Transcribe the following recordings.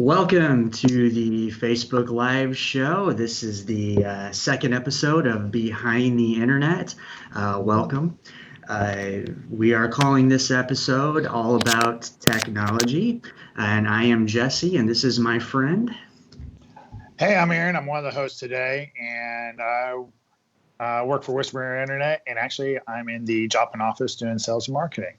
Welcome to the Facebook Live show. This is the second episode of Behind the Internet. Welcome. We are calling this episode all about technology, and I am Jesse, and this is my friend. Hey, I'm Aaron. I'm one of the hosts today, and I work for Whisper Internet, and actually I'm in the Joplin office doing sales and marketing.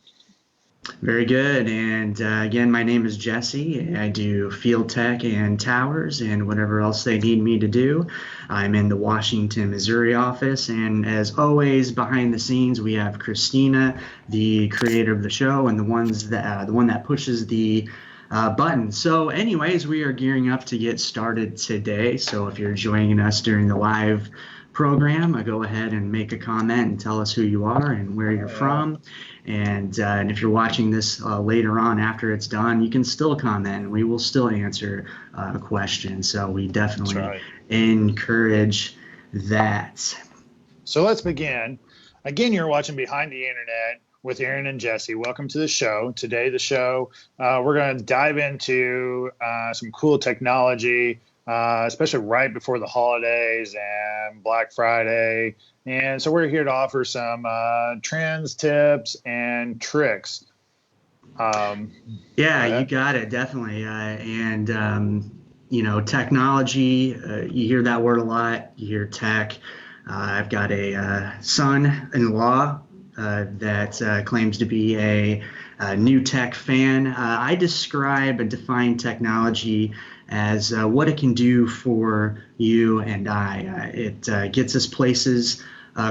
Very good. And again, my name is Jesse. I do field tech and towers and whatever else they need me to do. I'm in the Washington, Missouri office. And as always, behind the scenes, we have Christina, the creator of the show, and the one that pushes the button. So anyways, we are gearing up to get started today. So if you're joining us during the live program, go ahead and make a comment and tell us who you are and where you're from. And if you're watching this later on after it's done, you can still comment. We will still answer questions. So we definitely encourage that. So let's begin. Again, you're watching Behind the Internet with Aaron and Jesse. Welcome to the show. Today, we're going to dive into some cool technology, especially right before the holidays and Black Friday. And so we're here to offer some trends, tips, and tricks. You got it, definitely. Technology, you hear that word a lot. You hear tech. I've got a son-in-law that claims to be a new tech fan. I describe and define technology as what it can do for you and I. It gets us places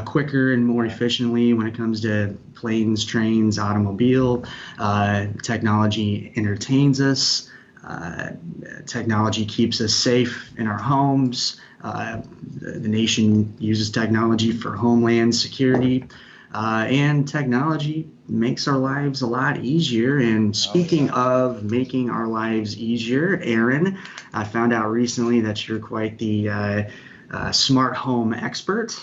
quicker and more efficiently when it comes to planes, trains, automobile. Technology entertains us. Technology keeps us safe in our homes. The nation uses technology for homeland security. And technology makes our lives a lot easier. And speaking of making our lives easier, Aaron, I found out recently that you're quite the smart home expert.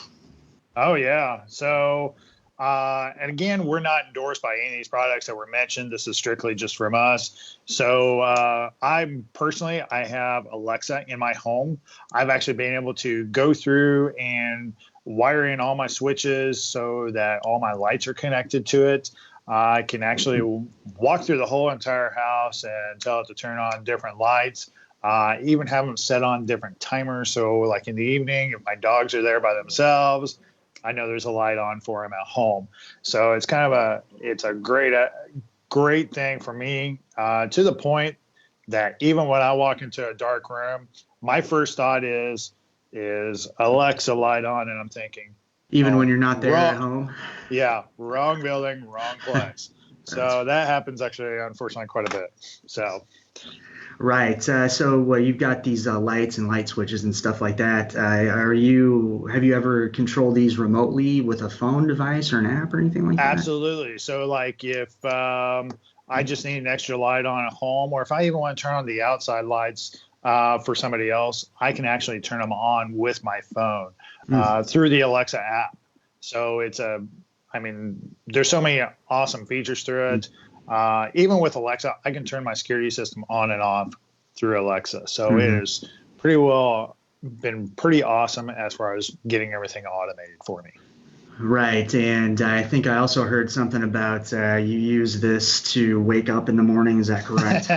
Oh, yeah. So, and again, we're not endorsed by any of these products that were mentioned. This is strictly just from us. So I have Alexa in my home. I've actually been able to go through and wire in all my switches so that all my lights are connected to it. I can actually walk through the whole entire house and tell it to turn on different lights. Even have them set on different timers. So like in the evening, if my dogs are there by themselves, I know there's a light on for them at home. So it's it's a great thing for me, to the point that even when I walk into a dark room, my first thought is Alexa light on, and I'm thinking, even when you're not there at home. Yeah, wrong building, wrong place. So that happens actually, unfortunately, quite a bit. So. Right. So you've got these lights and light switches and stuff like that. Have you ever controlled these remotely with a phone device or an app or anything like that? Absolutely. So like if I just need an extra light on at home, or if I even want to turn on the outside lights for somebody else, I can actually turn them on with my phone through the Alexa app. So there's so many awesome features through it. Even with Alexa, I can turn my security system on and off through Alexa. So it has been pretty awesome as far as getting everything automated for me. Right. And I think I also heard something about you use this to wake up in the morning. Is that correct?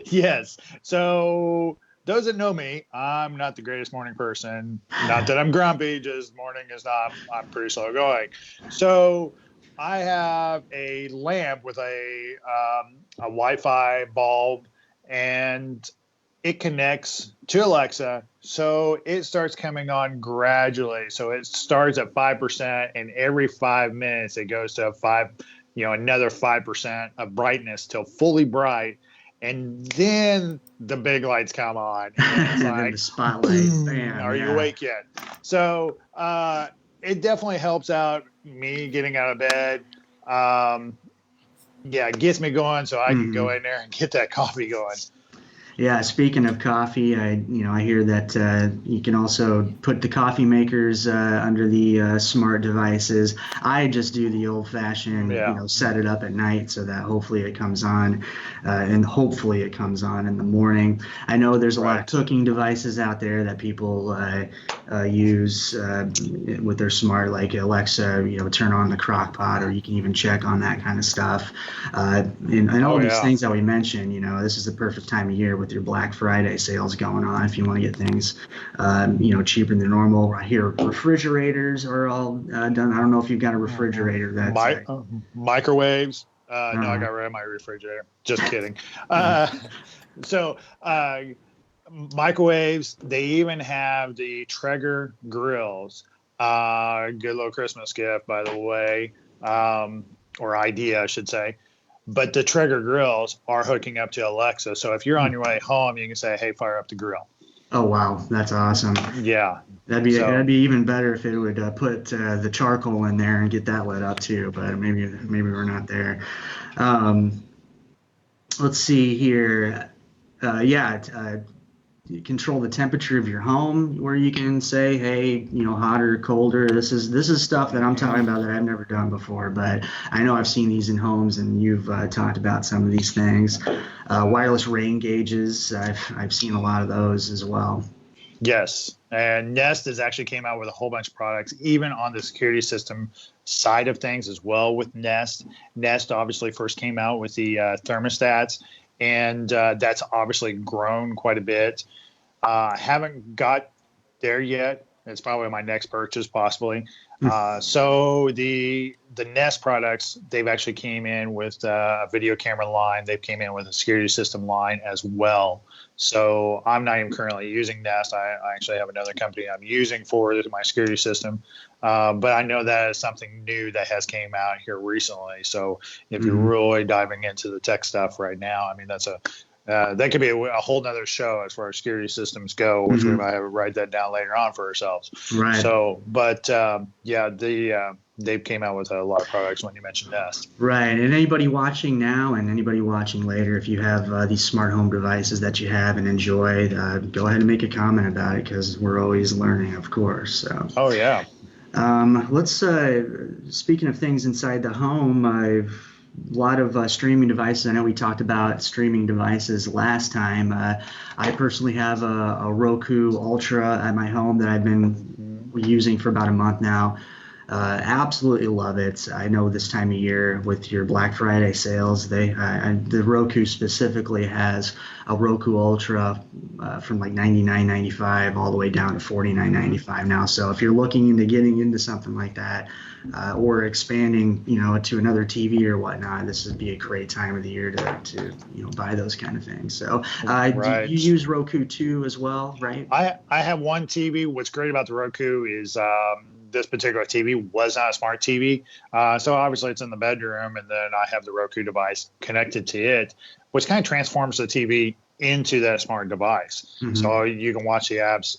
Yes. So those that know me, I'm not the greatest morning person. Not that I'm grumpy, just morning is not, I'm pretty slow going. So I have a lamp with a Wi-Fi bulb, and it connects to Alexa. So it starts coming on gradually. So it starts at 5%, and every 5 minutes it goes to another 5% of brightness till fully bright. And then the big lights come on. And it's like, the spotlight. Bam, are you awake yet? So it definitely helps out me getting out of bed. It gets me going so I can go in there and get that coffee going. Yeah, speaking of coffee, I hear that you can also put the coffee makers under the smart devices. I just do the old-fashioned, Yeah, set it up at night so that hopefully it comes on, and hopefully it comes on in the morning. I know there's a lot of right. cooking devices out there that people use with their smart, like Alexa, turn on the crock pot, or you can even check on that kind of stuff. And all Oh these yeah. things that we mentioned, this is the perfect time of year with your Black Friday sales going on if you want to get things, cheaper than normal. I hear refrigerators are all done. I don't know if you've got a refrigerator that's. Microwaves. No, I Uh, got rid of my refrigerator. Just kidding. uh, Uh, so microwaves. They even have the Traeger grills. Good little Christmas gift, by the way, or idea, I should say. But the Traeger grills are hooking up to Alexa. So if you're on your way home, you can say, "Hey, fire up the grill." oh wow, that's awesome. Yeah. That'd So be even better if it would put the charcoal in there and get that lit up too. But maybe we're not there. Um, let's see here. Yeah, you control the temperature of your home, where you can say, hey, hotter, colder. This is stuff that I'm talking about that I've never done before, but I know I've seen these in homes, and you've talked about some of these things. Wireless rain gauges, I've seen a lot of those as well. yes, and Nest has actually came out with a whole bunch of products, even on the security system side of things as well. With Nest, Nest obviously first came out with the thermostats, and that's obviously grown quite a bit. Haven't got there yet. It's probably my next purchase, possibly. So the Nest products, they've actually came in with a video camera line. They've came in with a security system line as well. So I'm not even currently using Nest. I actually have another company I'm using for my security system. But I know that is something new that has came out here recently. So if you're Mhm. really diving into the tech stuff right now, I mean, that could be a whole nother show as far as security systems go, which we Mhm. might have to write that down later on for ourselves. Right. So, but yeah, they came out with a lot of products when you mentioned Nest. Right. And anybody watching now and anybody watching later, if you have these smart home devices that you have and enjoy, go ahead and make a comment about it, because we're always learning, of course. So. Oh yeah. Let's speaking of things inside the home, a lot of streaming devices. I know we talked about streaming devices last time. I personally have a Roku Ultra at my home that I've been using for about a month now. Absolutely love it. I know this time of year with your Black Friday sales, the Roku specifically has a Roku Ultra from like $99.95 all the way down to $49.95 now. So if you're looking into getting into something like that, or expanding, to another TV or whatnot, this would be a great time of the year to buy those kind of things. So do Right. you use Roku too as well, right? I have one TV. What's great about the Roku is this particular TV was not a smart TV. So obviously it's in the bedroom, and then I have the Roku device connected to it, which kind of transforms the TV into that smart device. Mhm. So you can watch the apps.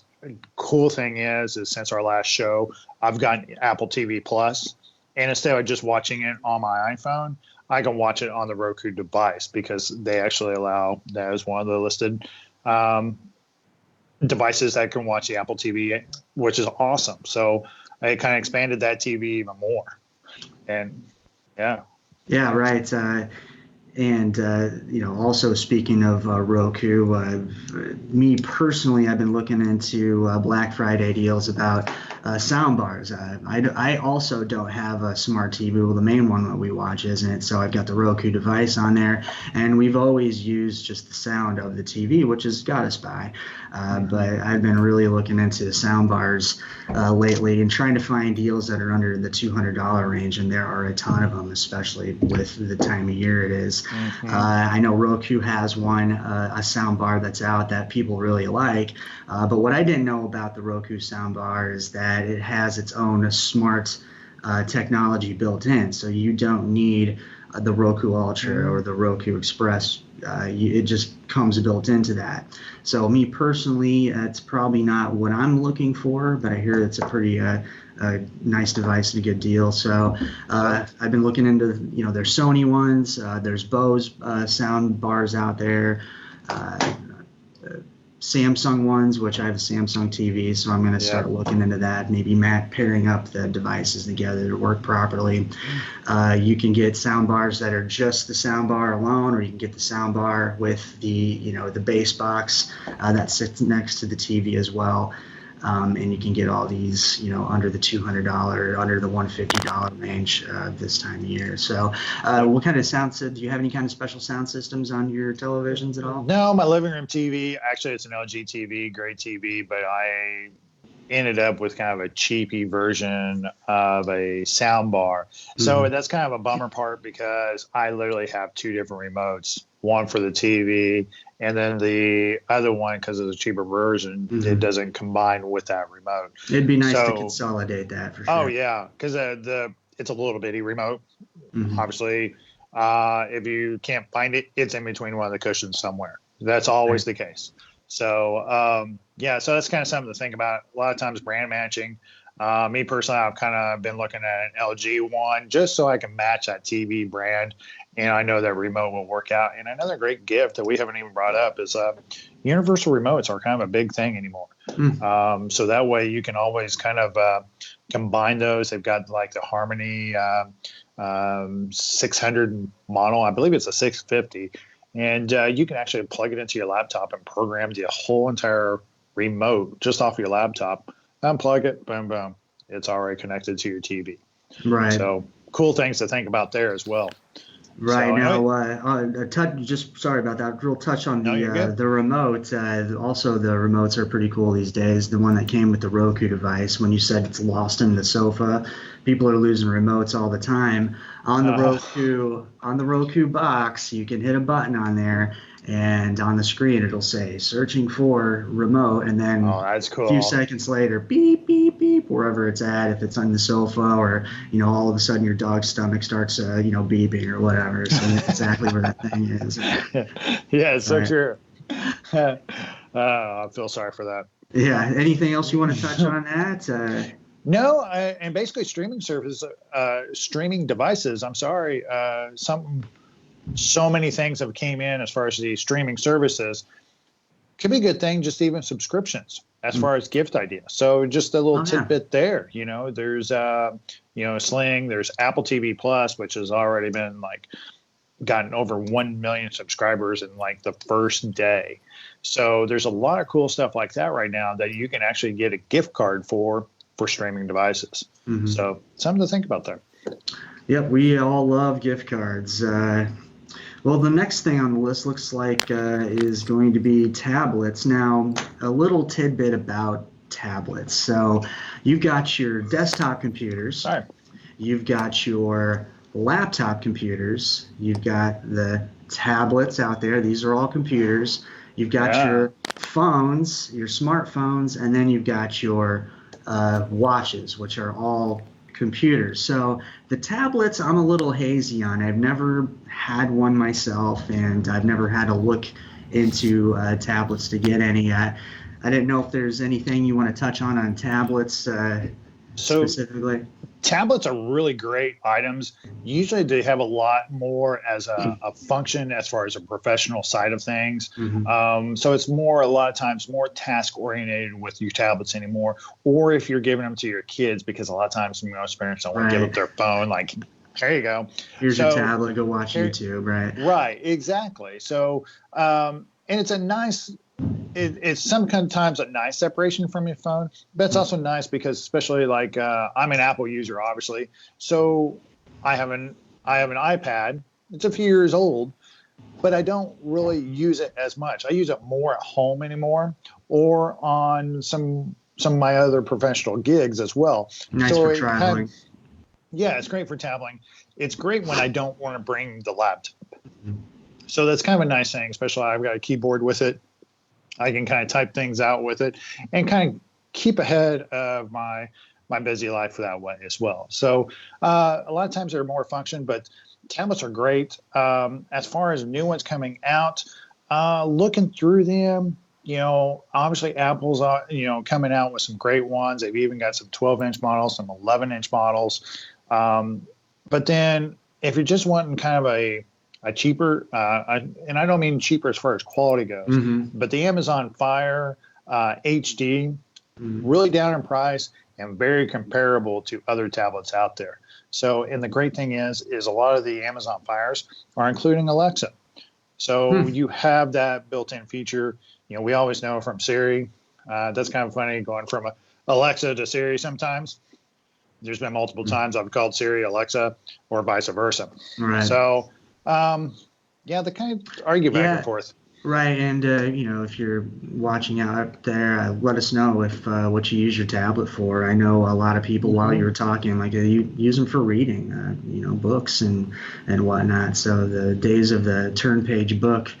Cool thing is since our last show, I've gotten Apple TV Plus, and instead of just watching it on my iPhone, I can watch it on the Roku device, because they actually allow that as one of the listed um, devices that can watch the Apple TV, which is awesome. So it kind of expanded that TV even more. And yeah. Yeah, right. And also speaking of Roku, me personally, I've been looking into Black Friday deals about sound bars. I also don't have a smart TV. Well, the main one that we watch isn't it, so I've got the Roku device on there, and we've always used just the sound of the TV, which has got us by. But I've been really looking into the sound bars lately and trying to find deals that are under the $200 range, and there are a ton of them, especially with the time of year it is. I know Roku has one, a sound bar that's out that people really like. But what I didn't know about the Roku sound bar is that it has its own smart technology built in. So you don't need the Roku Ultra or the Roku Express. It just comes built into that. So me personally, it's probably not what I'm looking for, but I hear it's a pretty nice device and a good deal. So I've been looking into, there's Sony ones, there's Bose sound bars out there. Samsung ones, which I have a Samsung TV, so I'm going to start looking into that. Maybe pairing up the devices together to work properly. You can get sound bars that are just the sound bar alone, or you can get the sound bar with the the bass box that sits next to the TV as well. And you can get all these, under the $200, under the $150 range this time of year. So, what kind of do you have any kind of special sound systems on your televisions at all? No, my living room TV, actually, it's an LG TV, great TV, but I ended up with kind of a cheapy version of a sound bar. So that's kind of a bummer part because I literally have two different remotes, one for the TV and then the other one, because of the cheaper version, it doesn't combine with that remote. It'd be nice to consolidate that for sure. Oh, yeah, because it's a little bitty remote. Obviously, if you can't find it, it's in between one of the cushions somewhere. That's always the case. So, so that's kind of something to think about. A lot of times brand matching. Me personally, I've kind of been looking at an LG one just so I can match that TV brand, and I know that remote will work out. And another great gift that we haven't even brought up is universal remotes are kind of a big thing anymore. So that way you can always kind of combine those. They've got like the Harmony 600 model. I believe it's a 650. And you can actually plug it into your laptop and program the whole entire remote just off your laptop. Unplug it, boom, boom. It's already connected to your TV. Right. So cool things to think about there as well. Right. So, sorry about that. Real touch on the remote. Also, the remotes are pretty cool these days. The one that came with the Roku device, when you said it's lost in the sofa, people are losing remotes all the time. On the Roku box, you can hit a button on there, and on the screen it'll say searching for remote, and then that's cool. A few seconds later, beep, beep, beep, wherever it's at, if it's on the sofa, or all of a sudden your dog's stomach starts beeping or whatever, so that's exactly where that thing is. Yeah, it's so true. I feel sorry for that. Yeah. Anything else you want to touch on that? No, and basically streaming devices. I'm sorry, so many things have came in as far as the streaming services. Could be a good thing, just even subscriptions as far as gift ideas. So just a little tidbit there. There's Sling. There's Apple TV Plus, which has already been gotten over 1 million subscribers in the first day. So there's a lot of cool stuff like that right now that you can actually get a gift card for streaming devices. So something to think about there. Yep, we all love gift cards. Well, the next thing on the list looks like is going to be tablets. Now, a little tidbit about tablets. So you've got your desktop computers. All right. You've got your laptop computers. You've got the tablets out there. These are all computers. You've got your phones, your smartphones, and then you've got your watches, which are all computers. So the tablets, I'm a little hazy on. I've never had one myself, and I've never had to look into tablets to get any. I didn't know if there's anything you want to touch on tablets specifically. Tablets are really great items. Usually they have a lot more as a function as far as a professional side of things. So it's a lot of times more task oriented with your tablets anymore, or if you're giving them to your kids, because a lot of times most parents don't want to give up their phone. There you go. Here's your tablet, go watch YouTube, right? Right, exactly. So, and it's a nice, it's sometimes a nice separation from your phone, but it's also nice because, especially I'm an Apple user, obviously. So I have an iPad. It's a few years old, but I don't really use it as much. I use it more at home anymore, or on some of my other professional gigs as well. Nice for traveling. It's great for traveling. It's great when I don't want to bring the laptop. So that's kind of a nice thing, especially I've got a keyboard with it. I can kind of type things out with it and kind of keep ahead of my busy life that way as well. So a lot of times they're more function, but tablets are great. As far as new ones coming out, looking through them, obviously Apple's, coming out with some great ones. They've even got some 12-inch models, some 11-inch models. But then if you're just wanting kind of a a cheaper, and I don't mean cheaper as far as quality goes, but the Amazon Fire HD, really down in price and very comparable to other tablets out there. So, and the great thing is a lot of the Amazon Fires are including Alexa. So you have that built-in feature. You know, we always know from Siri. That's kind of funny going from Alexa to Siri sometimes. There's been multiple times I've called Siri Alexa or vice versa. Right. So, yeah, they kind of argue back and forth. Right. And, you know, if you're watching out there, let us know if what you use your tablet for. I know a lot of people, while you were talking, like you use them for reading, you know, books and whatnot. So the days of the turn page book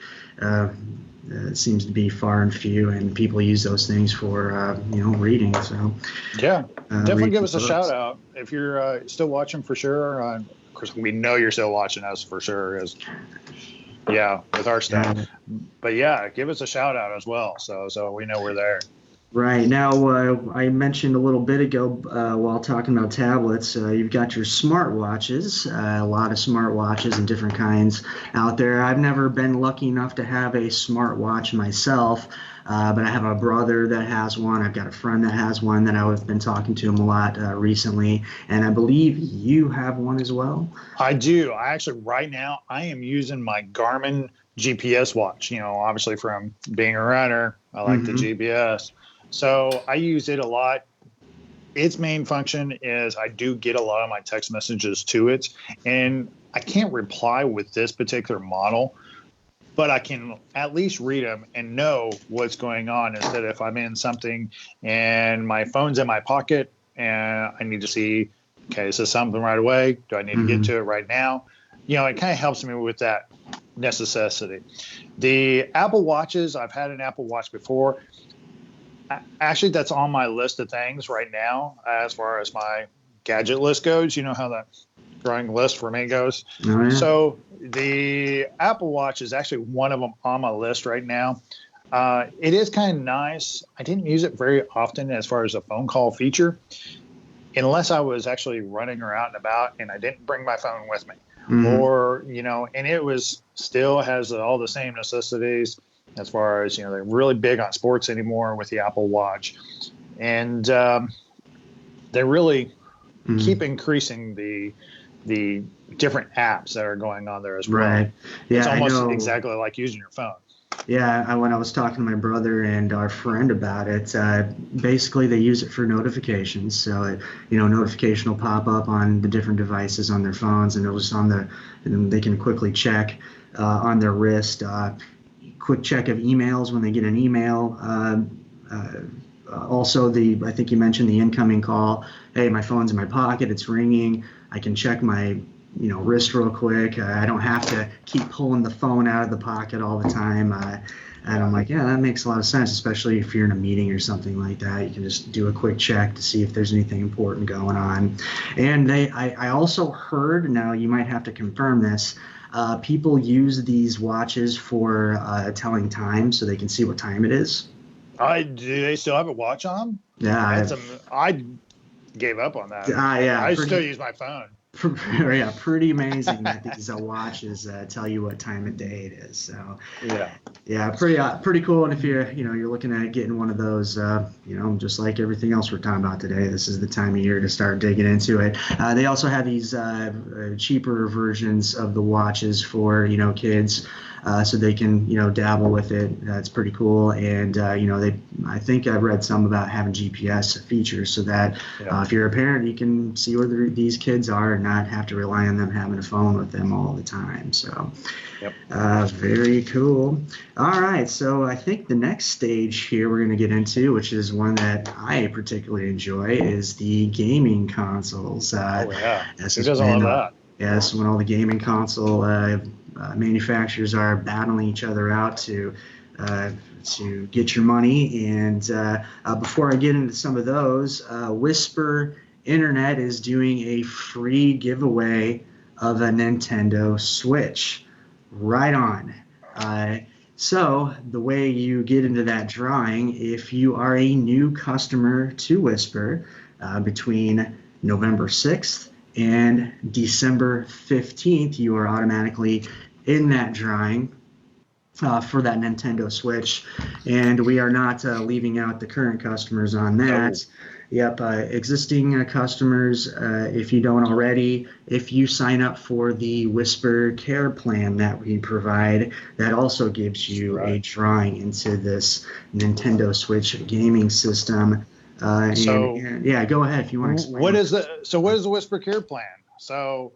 seems to be far and few, and people use those things for, you know, reading. So, yeah, definitely give us a shout out if you're still watching for sure. Of course, we know you're still watching us for sure. Yeah, with our stuff. Yeah. But yeah, give us a shout out as well, so we know we're there. Right. Now, I mentioned a little bit ago while talking about tablets, you've got your smartwatches, a lot of smartwatches and different kinds out there. I've never been lucky enough to have a smartwatch myself, but I have a brother that has one. I've got a friend that has one that I've been talking to him a lot recently, and I believe you have one as well. I do. I actually, right now, I am using my Garmin GPS watch. You know, obviously from being a runner, I like the GPS. So I use it a lot. Its main function is I do get a lot of my text messages to it, and I can't reply with this particular model, but I can at least read them and know what's going on instead if I'm in something and my phone's in my pocket and I need to see, okay, is this something right away? Do I need to get to it right now? You know, it kind of helps me with that necessity. The Apple Watches, I've had an Apple Watch before. Actually, that's on my list of things right now as far as my gadget list goes. You know how that growing list for me goes. Oh, yeah. So the Apple Watch is actually one of them on my list right now. It is kind of nice. I didn't use it very often as far as a phone call feature, unless I was actually running or out and about and I didn't bring my phone with me. Or, you know, and it was still has all the same necessities as far as, you know, they're really big on sports anymore with the Apple Watch. And they really keep increasing the different apps that are going on there as well. Right. Yeah, it's almost exactly like using your phone. Yeah, when I was talking to my brother and our friend about it, basically they use it for notifications. So, you know, notification will pop up on the different devices on their phones, and it was and they can quickly check on their wrist. Quick check of emails when they get an email. Also, I think you mentioned the incoming call. Hey, my phone's in my pocket, it's ringing. I can check my wrist real quick. I don't have to keep pulling the phone out of the pocket all the time. And I'm like, yeah, that makes a lot of sense, especially if you're in a meeting or something like that. You can just do a quick check to see if there's anything important going on. And I also heard, now you might have to confirm this, people use these watches for telling time so they can see what time it is. Do they still have a watch on? Yeah. I gave up on that. Yeah. I still use my phone. Yeah, pretty amazing that these watches tell you what time of day it is. So yeah, pretty cool. And if you're looking at getting one of those, just like everything else we're talking about today, this is the time of year to start digging into it. They also have these cheaper versions of the watches for kids. So they can, dabble with it. That's pretty cool. And, I think I've read some about having GPS features so that if you're a parent, you can see where these kids are and not have to rely on them having a phone with them all the time. So very cool. All right. So I think the next stage here we're going to get into, which is one that I particularly enjoy, is the gaming consoles. Who doesn't love that? Yeah, this is when all the gaming console manufacturers are battling each other out to get your money. And before I get into some of those, Whisper Internet is doing a free giveaway of a Nintendo Switch. Right on. So the way you get into that drawing, if you are a new customer to Whisper between November 6th and December 15th, you are automatically in that drawing for that Nintendo Switch, and we are not leaving out the current customers on that. Oh. Yep, existing customers, if you don't already, if you sign up for the Whisper Care plan that we provide, that also gives you a drawing into this Nintendo Switch gaming system. And yeah, go ahead if you want to explain. What is the Whisper Care plan? So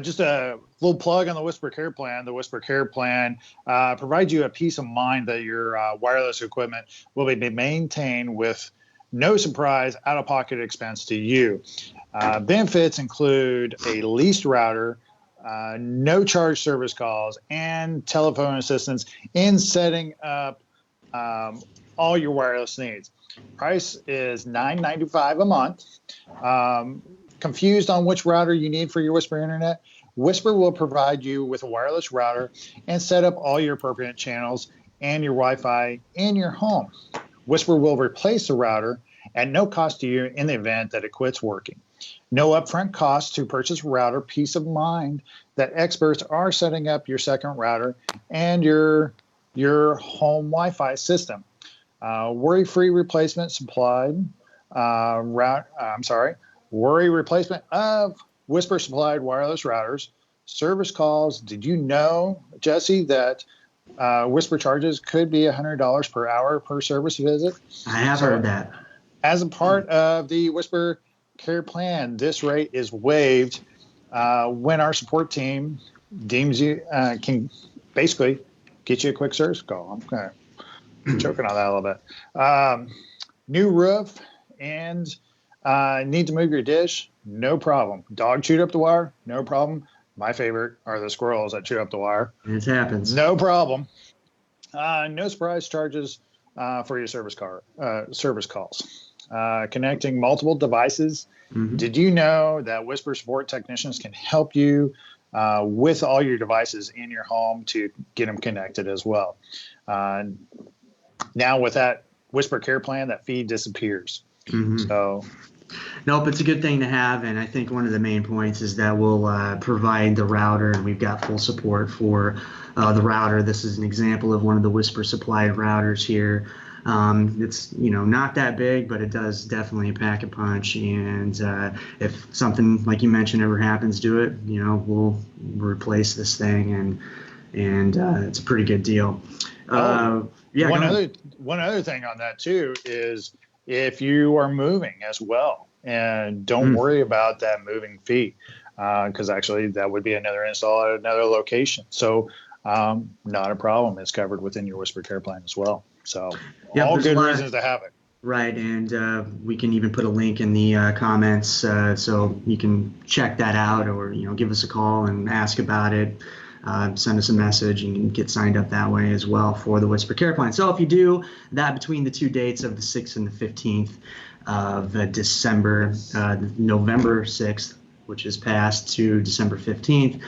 just a little plug on the Whisper Care plan. The Whisper Care plan provides you a peace of mind that your wireless equipment will be maintained with no surprise out-of-pocket expense to you. Benefits include a leased router, no charge service calls, and telephone assistance in setting up all your wireless needs. Price is $9.95 a month. Confused on which router you need for your Whisper Internet? Whisper will provide you with a wireless router and set up all your appropriate channels and your Wi-Fi in your home. Whisper will replace the router at no cost to you in the event that it quits working. No upfront cost to purchase a router. Peace of mind that experts are setting up your second router and your home Wi-Fi system. Worry-free replacement supplied. Worry replacement of Whisper supplied wireless routers. Service calls. Did you know, Jesse, that Whisper charges could be $100 per hour per service visit? I have heard that. As a part of the Whisper Care plan, this rate is waived when our support team deems you can basically get you a quick service call. I'm kind of joking on that a little bit. New roof and need to move your dish? No problem. Dog chewed up the wire? No problem. My favorite are the squirrels that chew up the wire. It happens. No problem. No surprise charges for your service calls. Connecting multiple devices. Mm-hmm. Did you know that Whisper support technicians can help you with all your devices in your home to get them connected as well? Now with that Whisper Care plan, that fee disappears. Mm-hmm. So, nope, it's a good thing to have, and I think one of the main points is that we'll provide the router, and we've got full support for the router. This is an example of one of the Whisper supplied routers here. It's not that big, but it does definitely pack a punch. And if something like you mentioned ever happens to it, we'll replace this thing, and it's a pretty good deal. One other thing on that too is if you are moving as well, and don't worry about that moving fee, because actually that would be another install at another location. So not a problem. It's covered within your Whisper Care plan as well. So all good reasons to have it. Right, and we can even put a link in the comments so you can check that out, or give us a call and ask about it. Send us a message and get signed up that way as well for the Whisper Care plan. So if you do that between the two dates of the 6th and the 15th of December, November 6th, which is passed, to December 15th,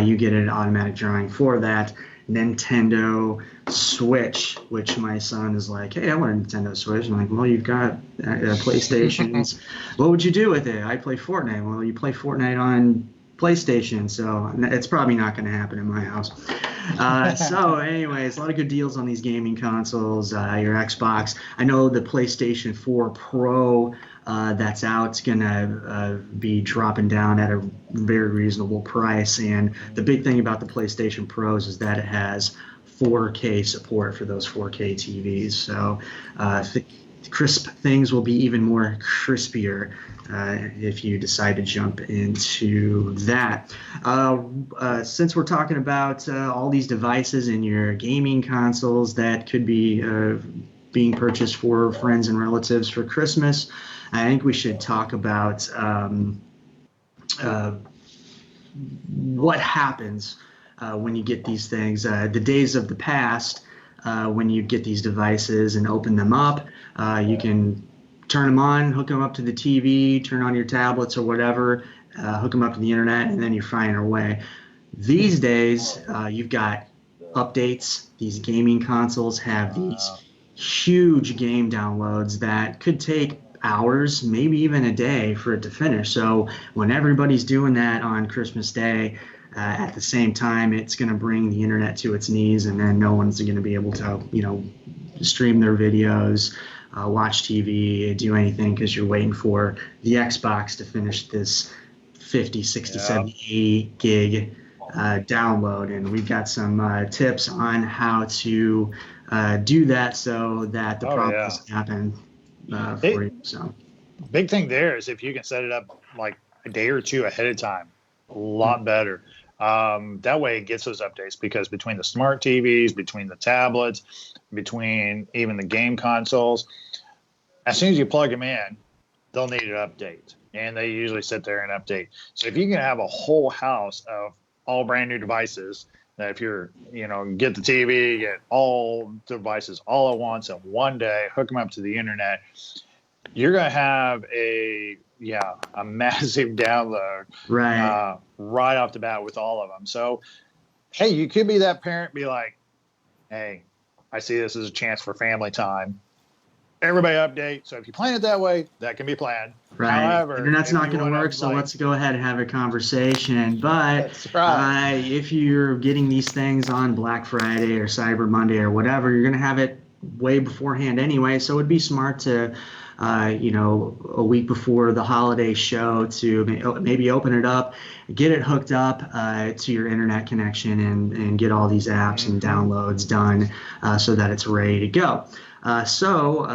you get an automatic drawing for that Nintendo Switch, which my son is like, hey, I want a Nintendo Switch. I'm like, well, you've got PlayStations. What would you do with it? I play Fortnite. Well, you play Fortnite on PlayStation, so it's probably not going to happen in my house. So anyways, a lot of good deals on these gaming consoles. Your Xbox, I know the PlayStation 4 Pro that's out, it's going to be dropping down at a very reasonable price. And the big thing about the PlayStation Pros is that it has 4K support for those 4K TVs. So crisp things will be even more crispier if you decide to jump into that. Since we're talking about all these devices in your gaming consoles that could be being purchased for friends and relatives for Christmas, I think we should talk about what happens when you get these things. The days of the past, when you get these devices and open them up, you can turn them on, hook them up to the TV, turn on your tablets or whatever, hook them up to the internet, and then you're firing away. These days, you've got updates. These gaming consoles have these huge game downloads that could take hours, maybe even a day for it to finish. So when everybody's doing that on Christmas Day, At the same time, it's going to bring the internet to its knees, and then no one's going to be able to, stream their videos, watch TV, do anything because you're waiting for the Xbox to finish this 50, 60, 70, 80 gig download. And we've got some tips on how to do that so that the problem doesn't happen for you. So, big thing there is if you can set it up like a day or two ahead of time, a lot better. That way it gets those updates, because between the smart TVs, between the tablets, between even the game consoles, as soon as you plug them in, they'll need an update, and they usually sit there and update. So if you can have a whole house of all brand new devices, that if you're, get the TV, get all devices all at once in one day, hook them up to the internet, you're going to have a massive download right off the bat with all of them. So, hey, you could be that parent, be like, hey, I see this as a chance for family time. Everybody update. So if you plan it that way, that can be planned. Right. However, internet's not going to work, so let's go ahead and have a conversation. But if you're getting these things on Black Friday or Cyber Monday or whatever, you're going to have it way beforehand anyway. So it'd be smart to a week before the holiday show to maybe open it up, get it hooked up to your internet connection, and get all these apps and downloads done so that it's ready to go. So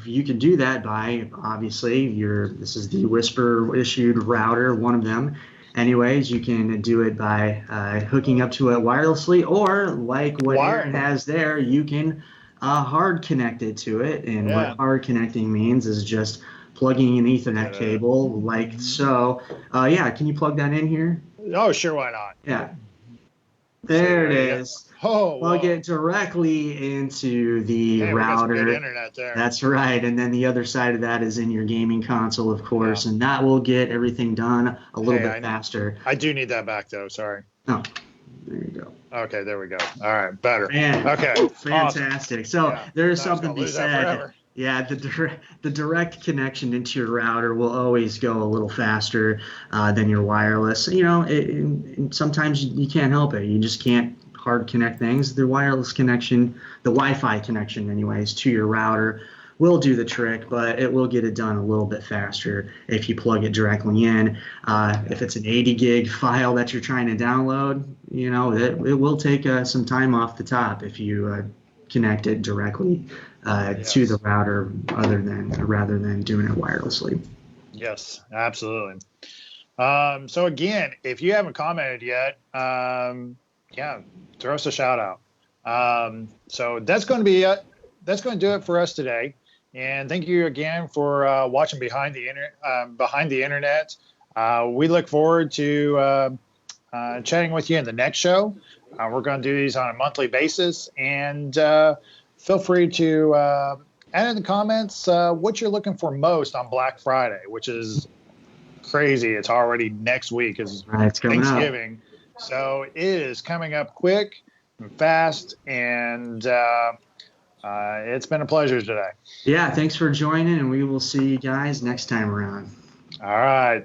you can do that by, obviously, this is the Whisper issued router, one of them. Anyways, you can do it by hooking up to it wirelessly, or like what Aaron has there, you can hard connected to it. And what hard connecting means is just plugging an Ethernet cable like so. Can you plug that in here? Oh, sure, why not? Yeah. There it is. Plug it directly into the router. We got some good internet there. That's right. And then the other side of that is in your gaming console, of course, and that will get everything done a little bit faster. I do need that back, though. Sorry. Oh, there you go. Okay, there we go. All right, better. Okay, fantastic. Awesome. So there's something to be said. Yeah, the direct connection into your router will always go a little faster than your wireless. Sometimes you can't help it. You just can't hard connect things. The wireless connection, the Wi-Fi connection anyways, to your router will do the trick, but it will get it done a little bit faster if you plug it directly in. If it's an 80 gig file that you're trying to download, it will take some time off the top if you connect it directly to the router rather than doing it wirelessly. Yes, absolutely. So again, if you haven't commented yet, throw us a shout out. So that's going to be it. That's going to do it for us today. And thank you again for watching Behind the Internet. We look forward to chatting with you in the next show. We're going to do these on a monthly basis, and feel free to add in the comments what you're looking for most on Black Friday, which is crazy. It's already next week. It's Thanksgiving. So it is coming up quick and fast, and it's been a pleasure today. Yeah, thanks for joining, and we will see you guys next time around. All right.